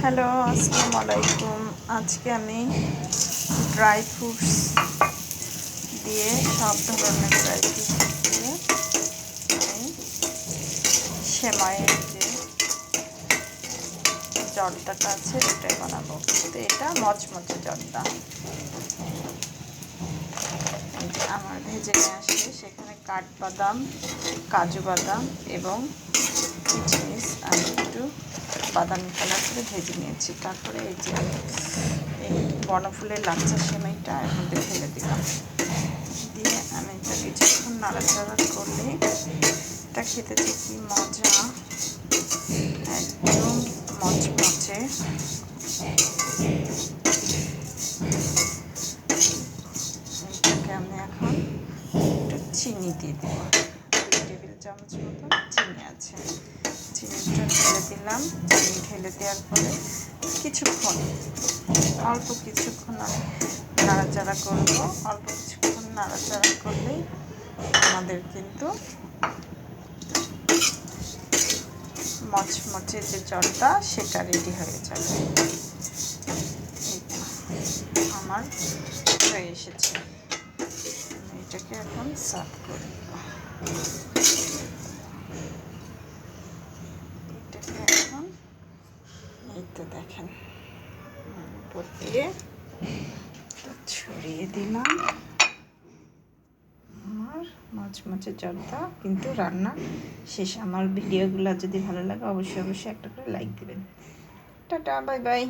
Hello, আসসালামু আলাইকুম। আজকে আমি ড্রাই ফ্রুটস দিয়ে সব ধরনের ড্রাই ফ্রুটস দিয়ে আমি সেমাইয়ের যে জর্দাটা আছে এটাই বানাবো। তো এটা মচমচে জর্দা আমার ভেজে নিয়ে আসে। সেখানে কাঠবাদাম, কাজু বাদাম এবং কিশমিশ আমি একটু বাদামি কালার করে ভেজে নিয়েছি। তারপরে এই যে এই বনফুলের লাচ্চা সেমাইটা এর মধ্যে ফেলে দিলাম। দিয়ে আমি এটা কিছুক্ষণ নাড়াচাড়া করলে এটা খেতে যে কি মজা, একদম মচমচে। এটাকে আমি এখন একটু চিনি দিয়ে দেবো। 2 টেবিল চামচ মতো চিনি আছে, চিনিটা ঢেলে দিলাম। চিনি ঢেলে দেওয়ার পরে অল্প কিছুক্ষণ আমি নাড়াচাড়া করবো। অল্প কিছুক্ষণ নাড়াচাড়া করলেই আমাদের কিন্তু মচমচে যে জলটা সেটা রেডি হয়ে যাবে। আমার হয়ে এসেছে। আমি এটাকে এখন সার্ভ করে দেবো। এটাকে এখন এই তো দেখেন উপর দিয়ে ছড়িয়ে দিলাম। আমার মচমচে জর্দা কিন্তু রান্না শেষ। আমার ভিডিওগুলো যদি ভালো লাগে অবশ্যই একটা করে লাইক দিবেন। Tata, bye bye.